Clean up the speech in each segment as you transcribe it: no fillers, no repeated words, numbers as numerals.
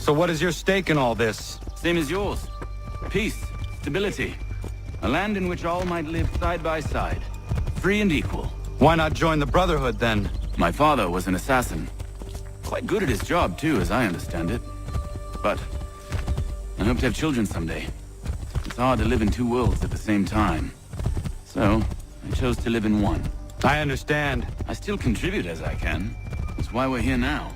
So what is your stake in all this? Same as yours. Peace, stability. A land in which all might live side by side. Free and equal. Why not join the Brotherhood, then? My father was an assassin. Quite good at his job, too, as I understand it. But I hope to have children someday. It's hard to live in two worlds at the same time. So, I chose to live in one. I understand. I still contribute as I can. That's why we're here now.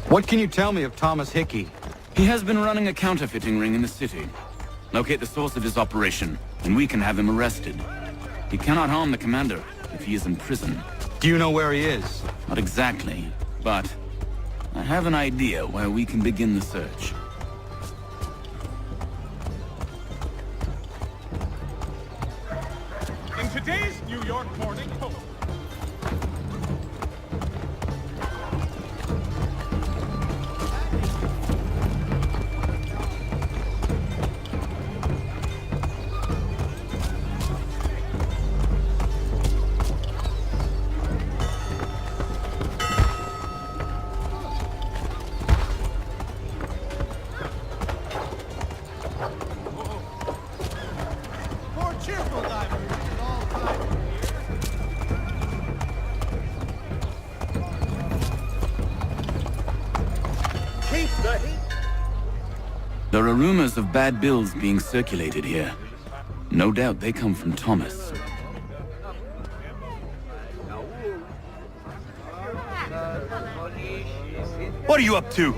What can you tell me of Thomas Hickey? He has been running a counterfeiting ring in the city. Locate the source of his operation, and we can have him arrested. He cannot harm the commander if he is in prison. Do you know where he is? Not exactly, but I have an idea where we can begin the search. In today's New York Morning Post. There are rumors of bad bills being circulated here. No doubt they come from Thomas. What are you up to?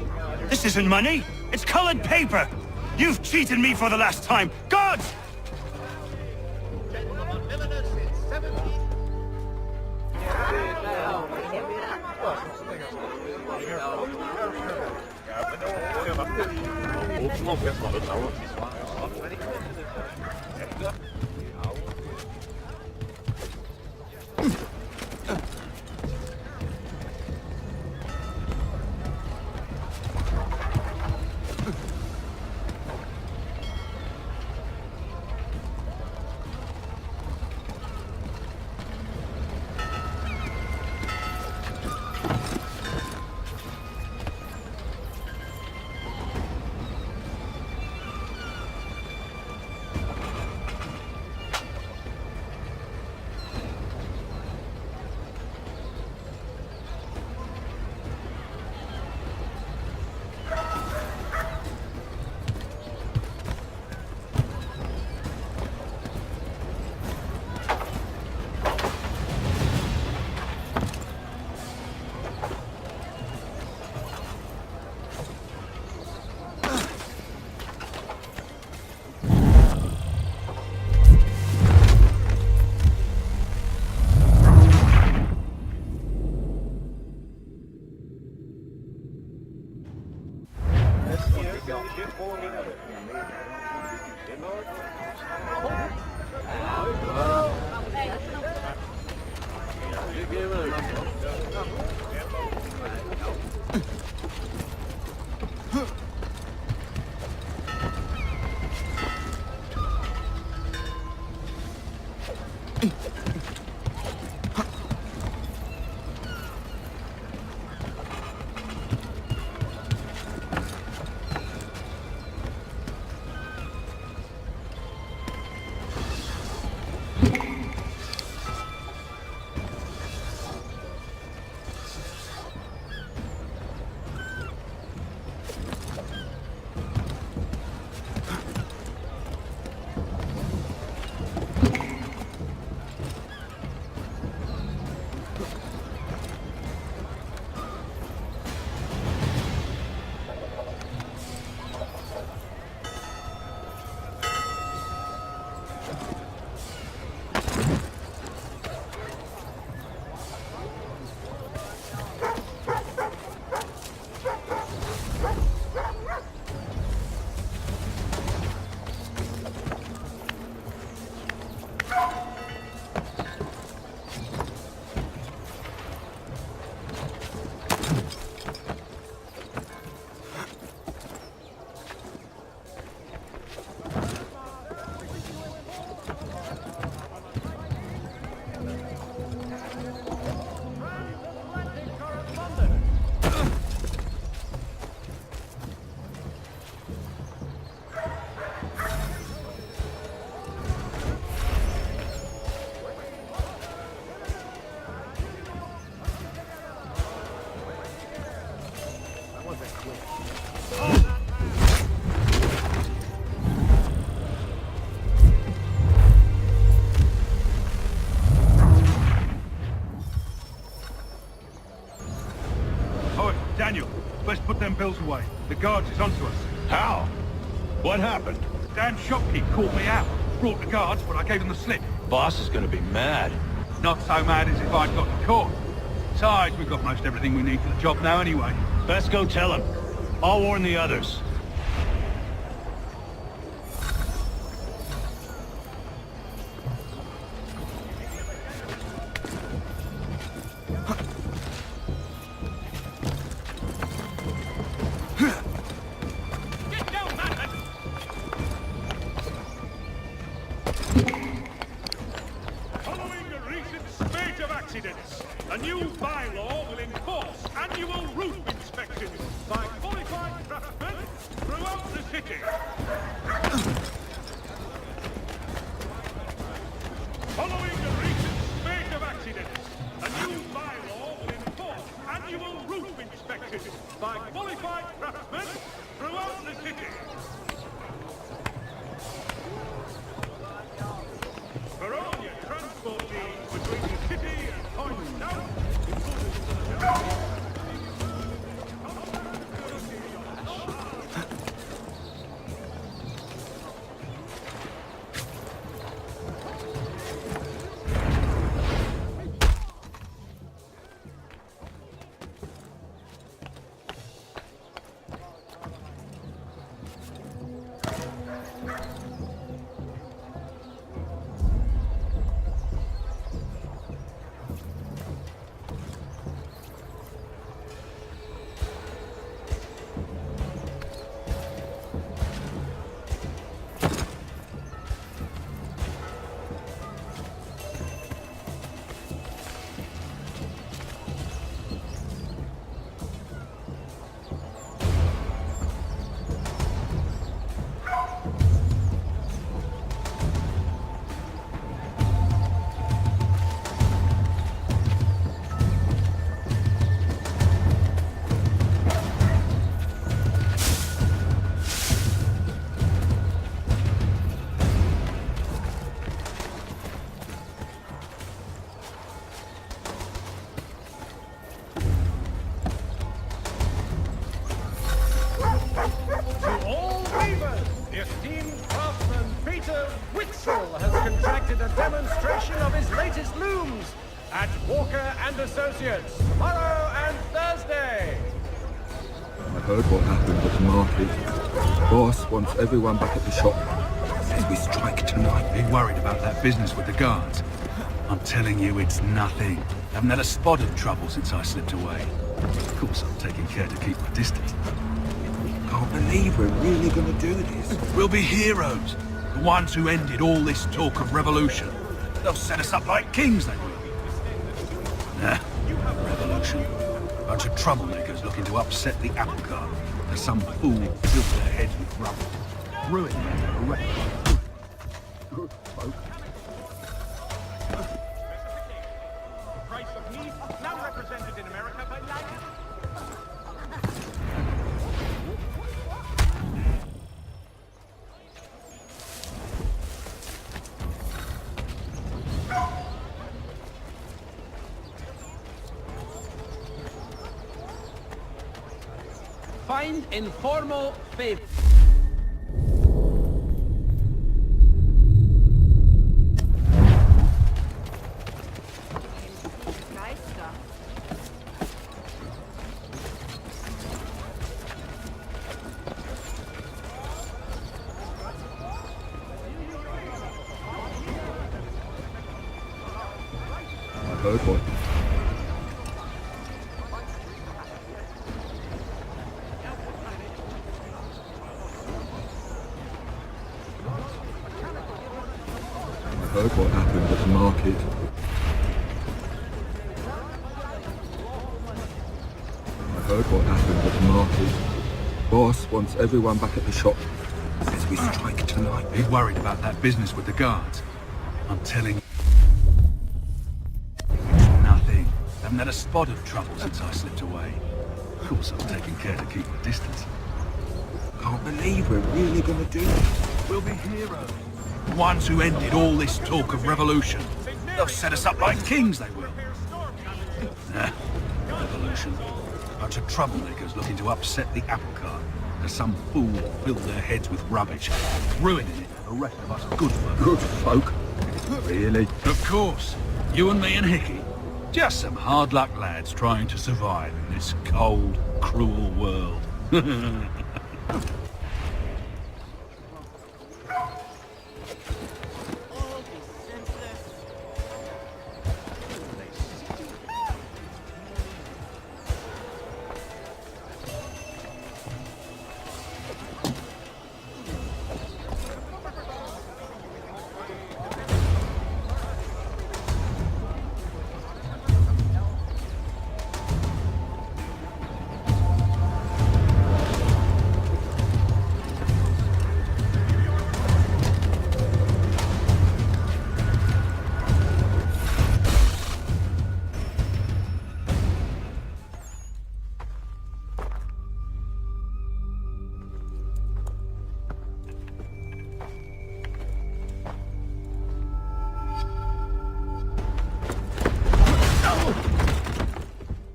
This isn't money. It's colored paper. You've cheated me for the last time. Gods! pills away. The guards is onto us. How? What happened? Damn shopkeep caught me out. Brought the guards, but I gave them the slip. Boss is gonna be mad. Not so mad as if I'd gotten caught. Besides, we've got most everything we need for the job now anyway. Let's go tell him. I'll warn the others. Get down, man! Following a recent spate of accidents, a new bylaw will enforce annual roof inspections by qualified craftsmen throughout the city. Following a recent spate of accidents, a new bylaw will enforce annual roof inspections by qualified craftsmen throughout the city. For all your transport needs between the city and Point Down, conducted a demonstration of his latest looms at Walker and Associates tomorrow and Thursday. I heard what happened at the market. Boss wants everyone back at the shop. Says we strike tonight. Be worried about that business with the guards. I'm telling you, it's nothing. Haven't had a spot of trouble since I slipped away. Of course, I'm taking care to keep my distance. Can't believe we're really gonna do this. We'll be heroes. The ones who ended all this talk of revolution. They'll set us up like kings, they will. Nah, revolution. Bunch of troublemakers looking to upset the apple cart. There's some fool filled their heads with rubble. Ruin them, wreck. Good folk. Price of meat, now represented in America by Lion. Find informal favor. Nice stuff. I heard what. I heard what happened at the market. I heard what happened at the market. Boss wants everyone back at the shop. Says we strike tonight. Be worried about that business with the guards. I'm telling you, it's nothing. Haven't had a spot of trouble since I slipped away. Of course, I'm taking care to keep my distance. Can't believe we're really gonna do this. We'll be heroes. The ones who ended all this talk of revolution. They'll set us up like kings, they will. Nah, revolution. Bunch of troublemakers looking to upset the apple cart. As some fool filled their heads with rubbish, ruining it for the rest of us good folk. Good folk. Really? Of course. You and me and Hickey. Just some hard luck lads trying to survive in this cold, cruel world.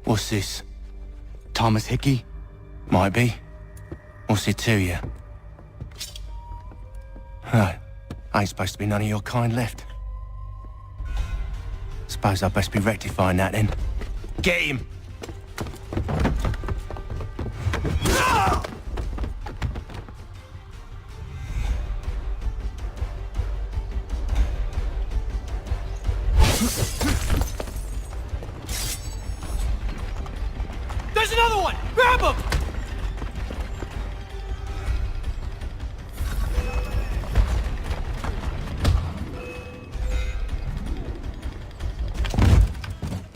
What's this? Thomas Hickey? Might be. What's it to you? Right. Ain't supposed to be none of your kind left. Suppose I'd best be rectifying that then. Get him! There's another one! Grab him!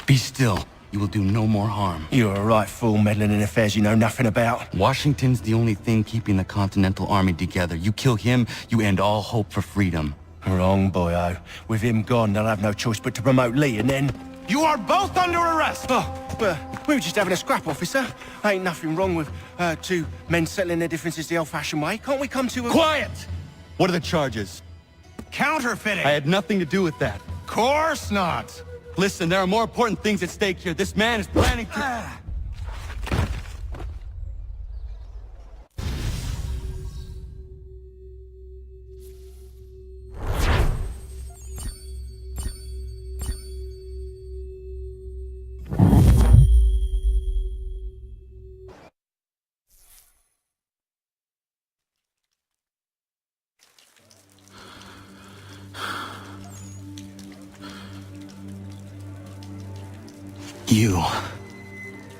Be still. You will do no more harm. You're a right fool meddling in affairs you know nothing about. Washington's the only thing keeping the Continental Army together. You kill him, you end all hope for freedom. Wrong, boyo. With him gone, they'll have no choice but to promote Lee, and then... You are both under arrest! Oh, but we were just having a scrap, officer. Ain't nothing wrong with two men settling their differences the old-fashioned way. Can't we come to a... Quiet! What are the charges? Counterfeiting! I had nothing to do with that. Course not! Listen, there are more important things at stake here. This man is planning to...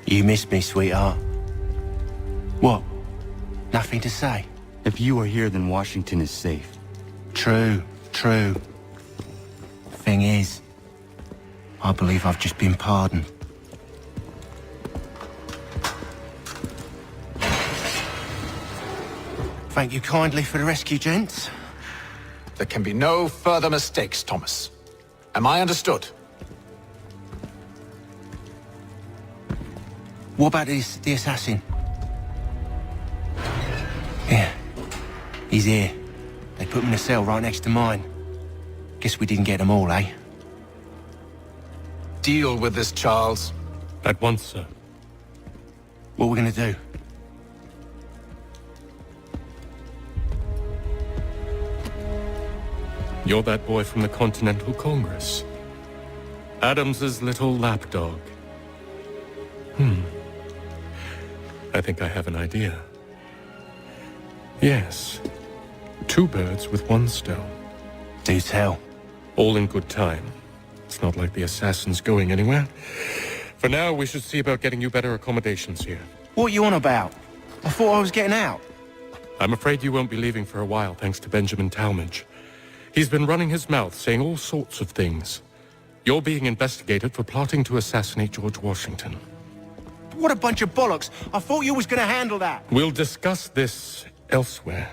You missed me, sweetheart. What? Nothing to say? If you are here, then Washington is safe. True. Thing is, I believe I've just been pardoned. Thank you kindly for the rescue, gents. There can be no further mistakes, Thomas. Am I understood? What about the assassin? Yeah, he's here. They put him in a cell right next to mine. Guess we didn't get them all, eh? Deal with this, Charles. At once, sir. What are we gonna do? You're that boy from the Continental Congress. Adams's little lapdog. I think I have an idea. Yes. 2 birds with 1 stone. Do tell. All in good time. It's not like the assassin's going anywhere. For now, we should see about getting you better accommodations here. What are you on about? I thought I was getting out. I'm afraid you won't be leaving for a while, thanks to Benjamin Talmadge. He's been running his mouth, saying all sorts of things. You're being investigated for plotting to assassinate George Washington. What a bunch of bollocks. I thought you was gonna handle that. We'll discuss this elsewhere.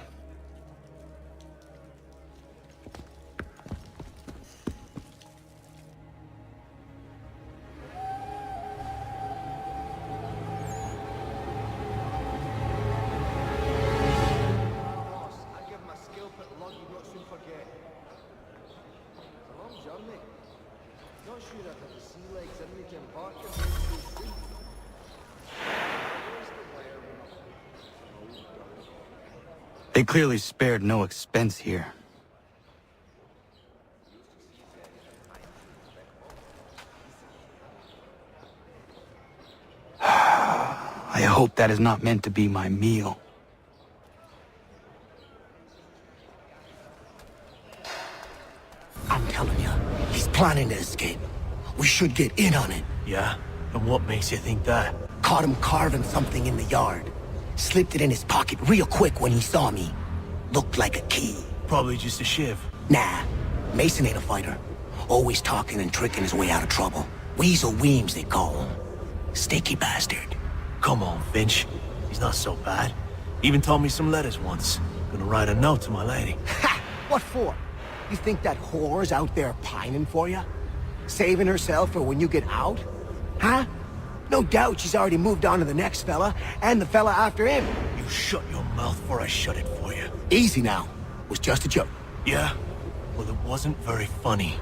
They clearly spared no expense here. I hope that is not meant to be my meal. I'm telling you, he's planning to escape. We should get in on it. Yeah? And what makes you think that? Caught him carving something in the yard. Slipped it in his pocket real quick when he saw me. Looked like a key. Probably just a shiv. Nah, Mason ain't a fighter. Always talking and tricking his way out of trouble. Weasel Weems, they call him. Sticky bastard. Come on, Finch. He's not so bad. Even taught me some letters once. Gonna write a note to my lady. Ha! What for? You think that whore's out there pining for you? Saving herself for when you get out? Huh? No doubt she's already moved on to the next fella, and the fella after him. You shut your mouth before I shut it for you. Easy now. It was just a joke. Yeah? Well, it wasn't very funny.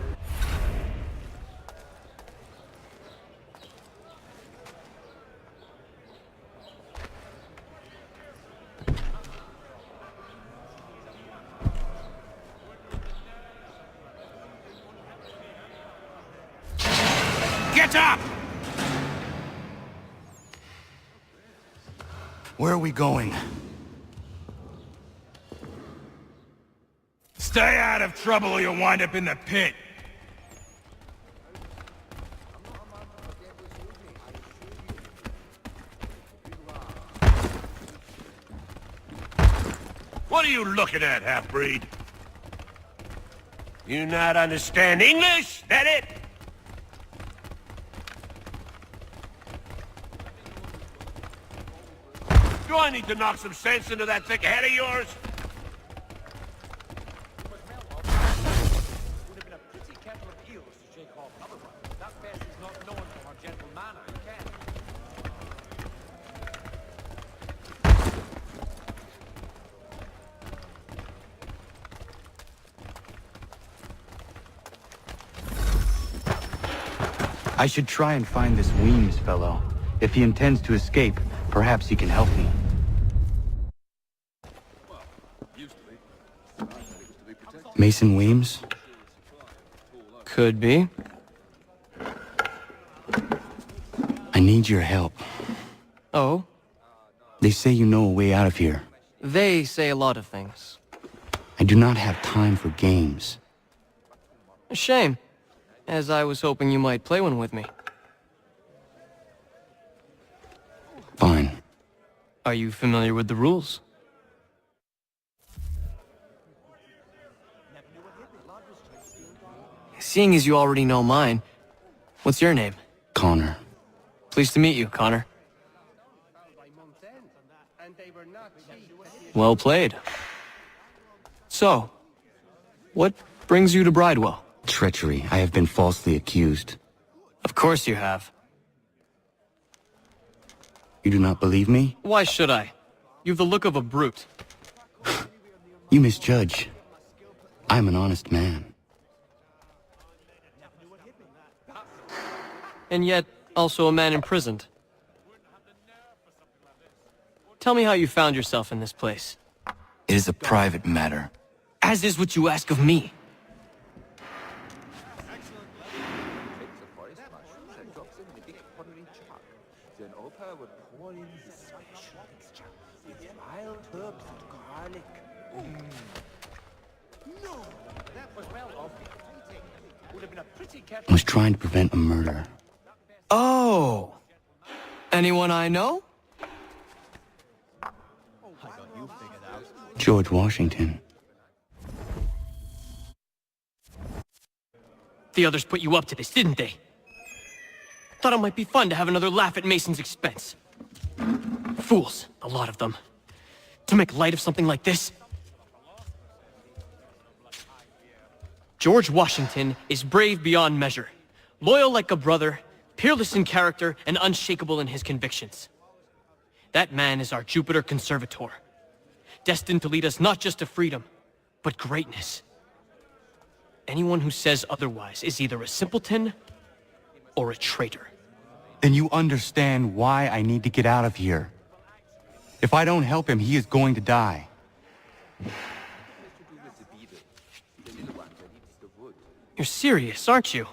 Get up! Where are we going? Stay out of trouble or you'll wind up in the pit. What are you looking at, half-breed? You not understand English? That it? Do I need to knock some sense into that thick head of yours? Would have been a pretty kettle of eels to shake off otherwise. That best is not known for her gentle manner, you can. I should try and find this Weems fellow. If he intends to escape, perhaps he can help me. Mason Weems? Could be. I need your help. Oh? They say you know a way out of here. They say a lot of things. I do not have time for games. A shame, as I was hoping you might play one with me. Fine. Are you familiar with the rules? Seeing as you already know mine, what's your name? Connor. Pleased to meet you, Connor. Well played. So, what brings you to Bridewell? Treachery. I have been falsely accused. Of course you have. You do not believe me? Why should I? You've the look of a brute. You misjudge. I'm an honest man. And yet, also a man imprisoned. Tell me how you found yourself in this place. It is a private matter. As is what you ask of me. I was trying to prevent a murder. Oh! Anyone I know? George Washington. The others put you up to this, didn't they? Thought it might be fun to have another laugh at Mason's expense. Fools, a lot of them. To make light of something like this. George Washington is brave beyond measure, loyal like a brother, peerless in character, and unshakable in his convictions. That man is our Jupiter Conservator, destined to lead us not just to freedom, but greatness. Anyone who says otherwise is either a simpleton or a traitor. Then you understand why I need to get out of here. If I don't help him, he is going to die. You're serious, aren't you?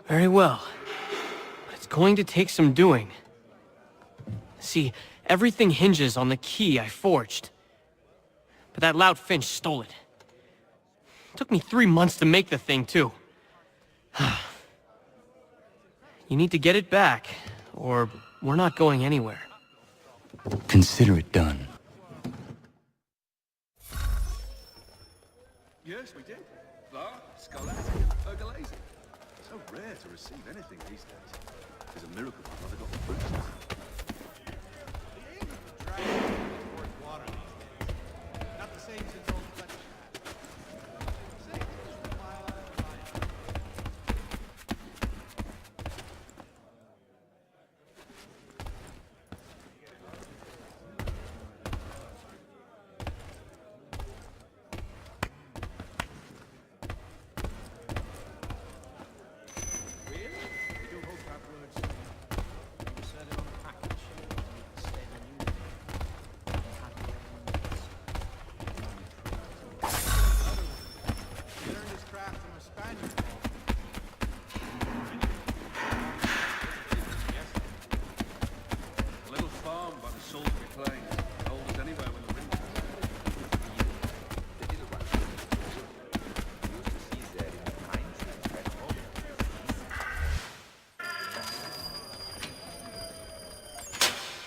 Very well. But it's going to take some doing. See, everything hinges on the key I forged. But that loud Finch stole it. Took me 3 months to make the thing, too. You need to get it back, or we're not going anywhere. Consider it done. Yes, we did. Lar, Scholastic, and Pergolesi. So rare to receive anything these days. It's a miracle my mother got the fruits. Not the same since old Fletcher.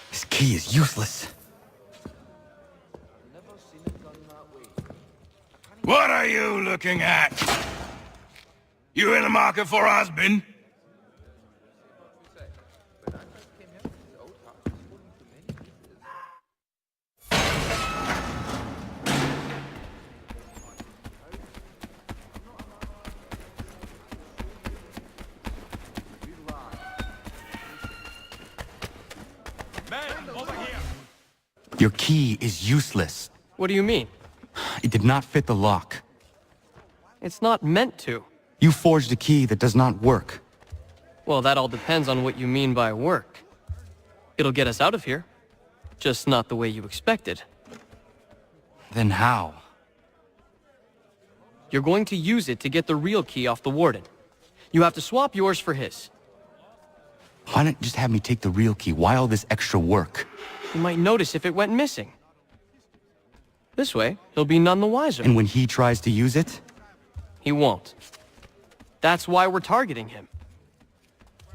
This key is useless. What are you looking at? You in the market for a husband? Your key is useless. What do you mean? It did not fit the lock. It's not meant to. You forged a key that does not work. Well, that all depends on what you mean by work. It'll get us out of here. Just not the way you expected. Then how? You're going to use it to get the real key off the warden. You have to swap yours for his. Why not just have me take the real key? Why all this extra work? You might notice if it went missing. This way, he'll be none the wiser. And when he tries to use it? He won't. That's why we're targeting him.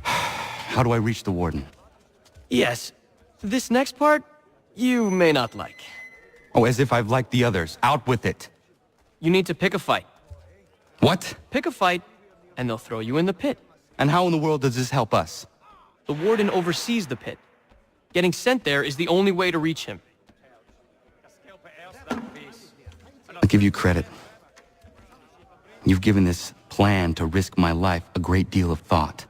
How do I reach the warden? Yes. This next part, you may not like. Oh, as if I've liked the others. Out with it. You need to pick a fight. What? Pick a fight, and they'll throw you in the pit. And how in the world does this help us? The warden oversees the pit. Getting sent there is the only way to reach him. I'll give you credit. You've given this plan to risk my life a great deal of thought.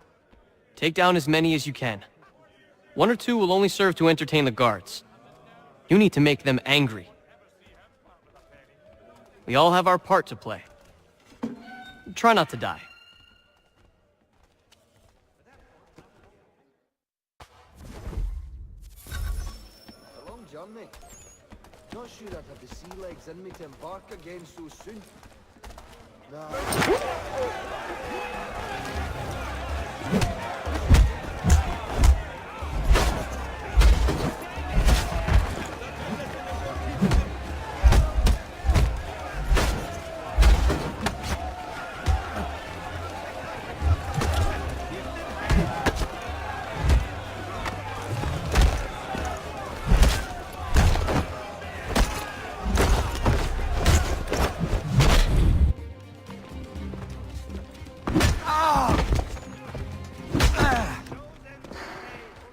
Take down as many as you can. 1 or 2 will only serve to entertain the guards. You need to make them angry. We all have our part to play. Try not to die. Not sure I'd have the sea legs in me to embark again so soon.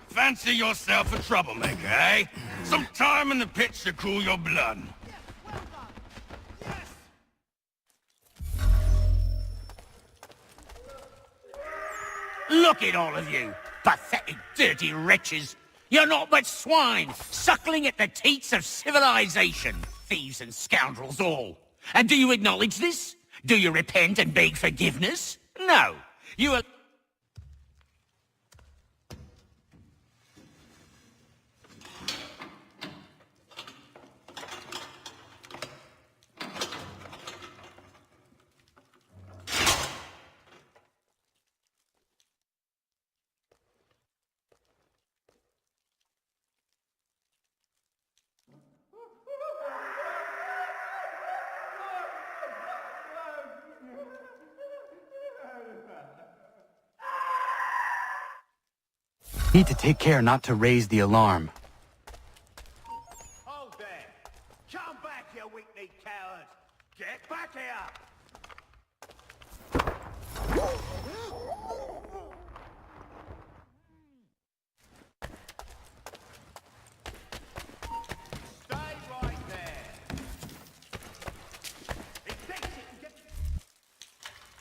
Fancy yourself a troublemaker, eh? Some time in the pits to cool your blood. Look at all of you, pathetic, dirty wretches. You're not but swine, suckling at the teats of civilization. Thieves and scoundrels all. And do you acknowledge this? Do you repent and beg forgiveness? No. You are... Need to take care not to raise the alarm. Hold there! Come back, you weak-kneed coward! Get back here! Stay right there!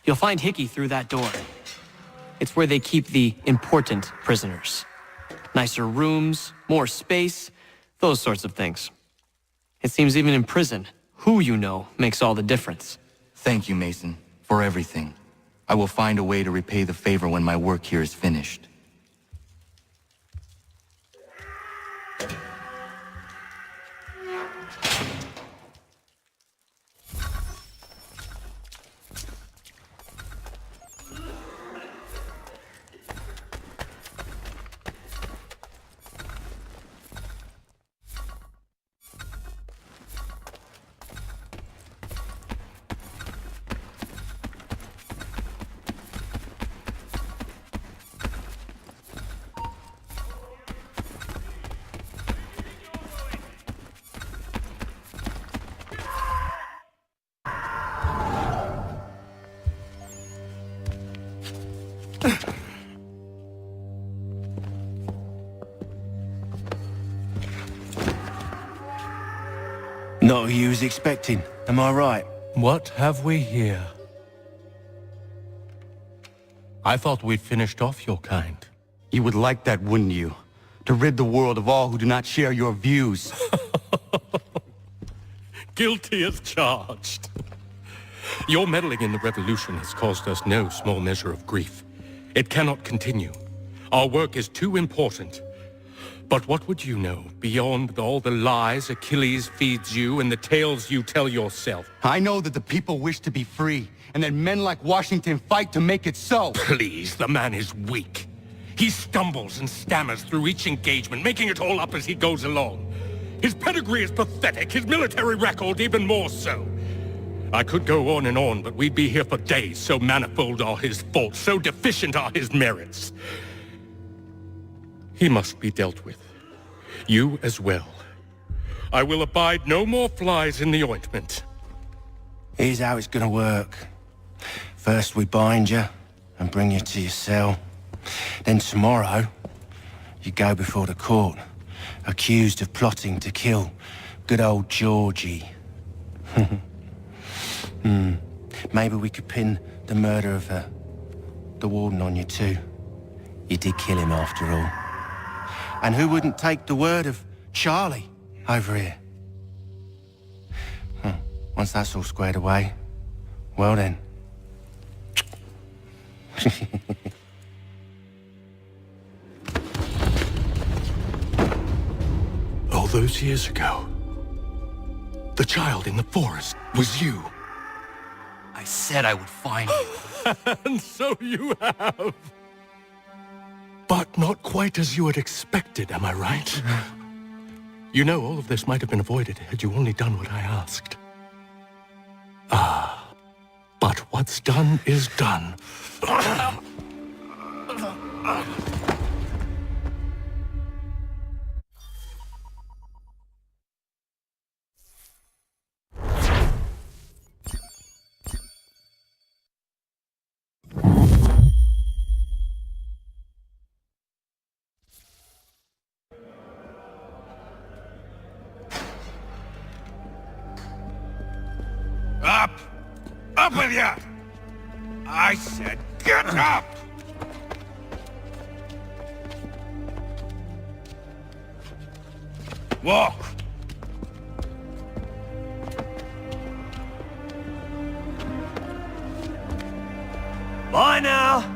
You'll find Hickey through that door. It's where they keep the important prisoners. Nicer rooms, more space, those sorts of things. It seems even in prison, who you know makes all the difference. Thank you, Mason, for everything. I will find a way to repay the favor when my work here is finished. Not who you was expecting, am I right? What have we here? I thought we'd finished off your kind. You would like that, wouldn't you? To rid the world of all who do not share your views. Guilty as charged. Your meddling in the revolution has caused us no small measure of grief. It cannot continue. Our work is too important. But what would you know beyond all the lies Achilles feeds you and the tales you tell yourself? I know that the people wish to be free, and that men like Washington fight to make it so. Please, the man is weak. He stumbles and stammers through each engagement, making it all up as he goes along. His pedigree is pathetic, his military record even more so. I could go on, but we'd be here for days, so manifold are his faults, so deficient are his merits. He must be dealt with. You as well. I will abide no more flies in the ointment. Here's how it's gonna work. First we bind you and bring you to your cell. Then tomorrow, you go before the court, accused of plotting to kill good old Georgie. Maybe we could pin the murder of the warden on you too. You did kill him after all. And who wouldn't take the word of Charlie over here? Once that's all squared away, well then. All those years ago, the child in the forest was you. I said I would find you. And so you have. But not quite as you had expected, am I right? You know, all of this might have been avoided had you only done what I asked. Ah, but what's done is done. Up! Up with you! I said get up! Walk! Bye now!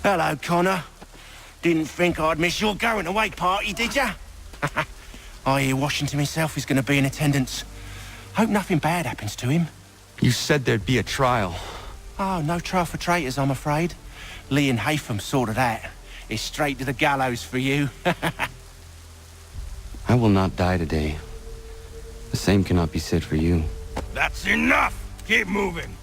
Hello, Connor. Didn't think I'd miss your going-away party, did ya? I hear Washington himself is going to be in attendance. Hope nothing bad happens to him. You said there'd be a trial. Oh, no trial for traitors, I'm afraid. Lee and Haytham sorted that. It's straight to the gallows for you. I will not die today. The same cannot be said for you. That's enough! Keep moving!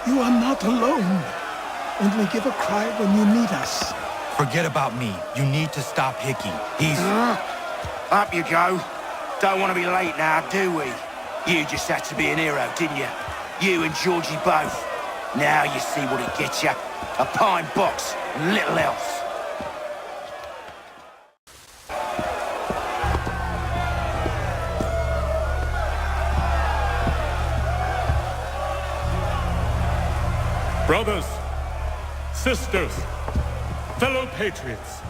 You are not alone. Only give a cry when you need us. Forget about me. You need to stop Hickey. He's... Up you go. Don't want to be late now, do we? You just had to be an hero, didn't you? You and Georgie both. Now you see what it gets you. A pine box and little else. Brothers, sisters, fellow patriots.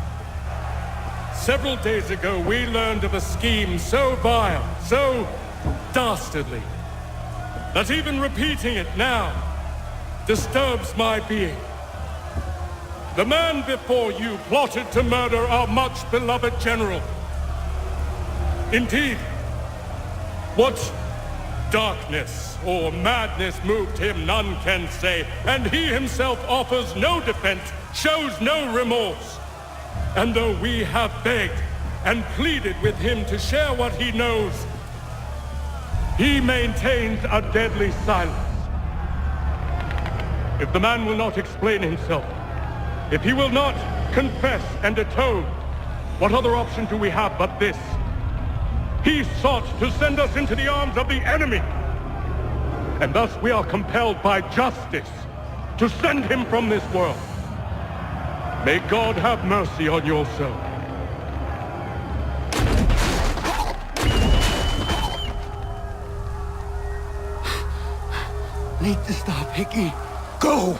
Several days ago, we learned of a scheme so vile, so dastardly, that even repeating it now disturbs my being. The man before you plotted to murder our much-beloved general. Indeed, what darkness or madness moved him, none can say, and he himself offers no defense, shows no remorse. And though we have begged and pleaded with him to share what he knows, he maintains a deadly silence. If the man will not explain himself, if he will not confess and atone, what other option do we have but this? He sought to send us into the arms of the enemy. And thus we are compelled by justice to send him from this world. May God have mercy on your soul. Need to stop, Hickey. Go!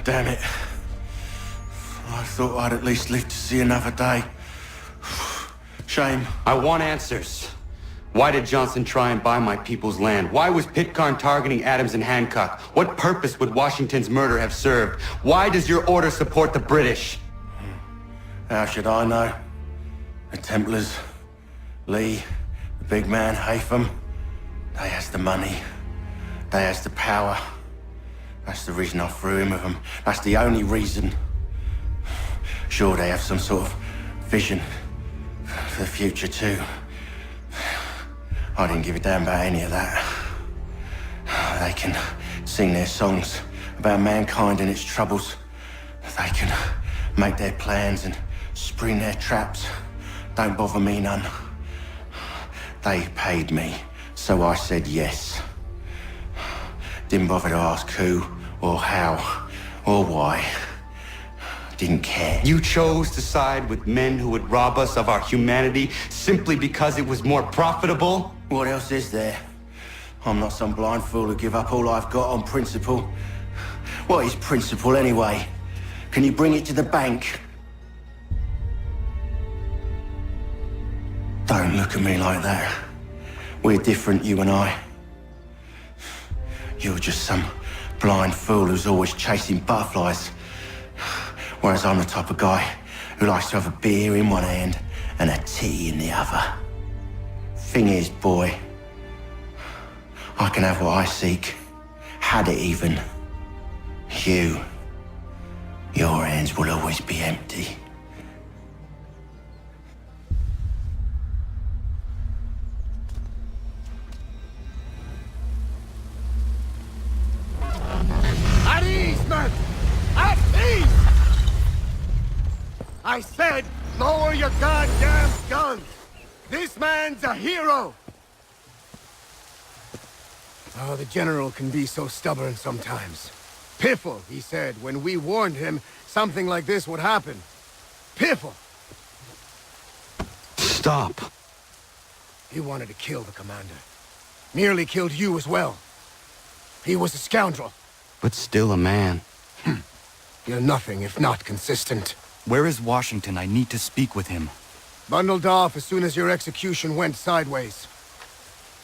Damn it. I thought I'd at least live to see another day. Shame. I want answers. Why did Johnson try and buy my people's land? Why was Pitcairn targeting Adams and Hancock? What purpose would Washington's murder have served? Why does your order support the British? How should I know? The Templars, Lee, the big man, Haytham, they has the money. They has the power. That's the reason I threw in with them. That's the only reason. Sure, they have some sort of vision for the future too. I didn't give a damn about any of that. They can sing their songs about mankind and its troubles. They can make their plans and spring their traps. Don't bother me none. They paid me, so I said yes. Didn't bother to ask who, or how, or why. Didn't care. You chose to side with men who would rob us of our humanity simply because it was more profitable? What else is there? I'm not some blind fool who give up all I've got on principle. What is principle anyway? Can you bring it to the bank? Don't look at me like that. We're different, you and I. You're just some blind fool who's always chasing butterflies. Whereas I'm the type of guy who likes to have a beer in one hand and a tea in the other. Thing is, boy, I can have what I seek. Had it even. Your hands will always be empty. At ease, men! At ease! I said, lower your goddamn guns! This man's a hero! Oh, the General can be so stubborn sometimes. Piffle, he said, when we warned him something like this would happen. Piffle! Stop. He wanted to kill the commander. Nearly killed you as well. He was a scoundrel. But still a man. You're nothing if not consistent. Where is Washington? I need to speak with him. Bundled off as soon as your execution went sideways.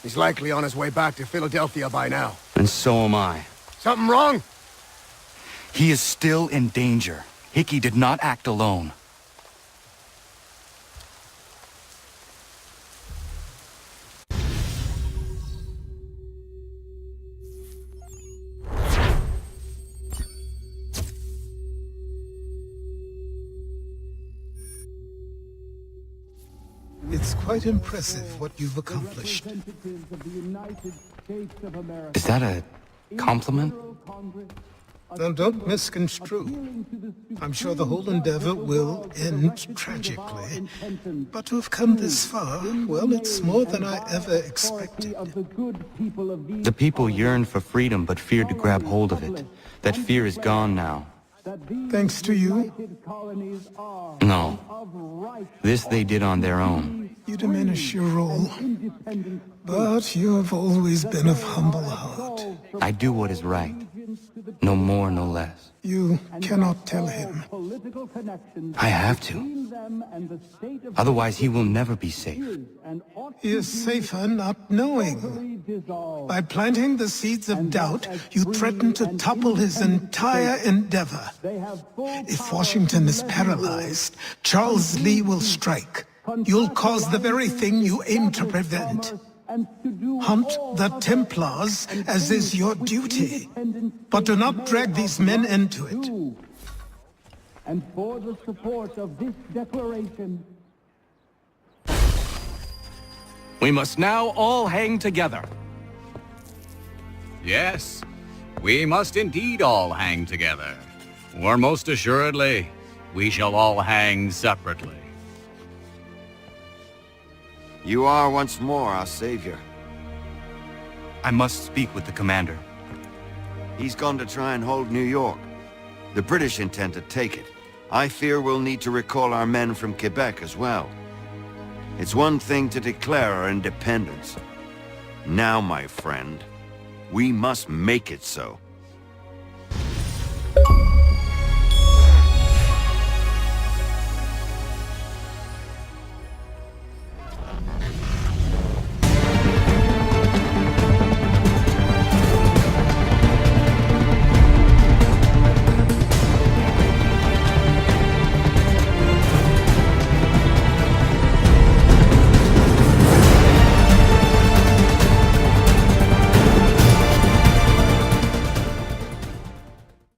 He's likely on his way back to Philadelphia by now. And so am I. Something wrong? He is still in danger. Hickey did not act alone. It's quite impressive what you've accomplished. Is that a compliment? Now, don't misconstrue. I'm sure the whole endeavor will end tragically. But to have come this far, well, it's more than I ever expected. The people yearn for freedom but feared to grab hold of it. That fear is gone now. Thanks to you? No. This they did on their own. You diminish your role. But you have always been of humble heart. I do what is right. No more, no less. You cannot tell him. I have to. Otherwise, he will never be safe. He is safer not knowing. By planting the seeds of doubt, you threaten to topple his entire endeavor. If Washington is paralyzed, Charles Lee will strike. You'll cause the very thing you aim to prevent. Hunt the Templars, as is your duty. But do not drag these men into it. And for the support of this declaration... We must now all hang together. Yes, we must indeed all hang together. Or most assuredly, we shall all hang separately. You are once more our savior. I must speak with the commander. He's gone to try and hold New York. The British intend to take it. I fear we'll need to recall our men from Quebec as well. It's one thing to declare our independence. Now, my friend, we must make it so.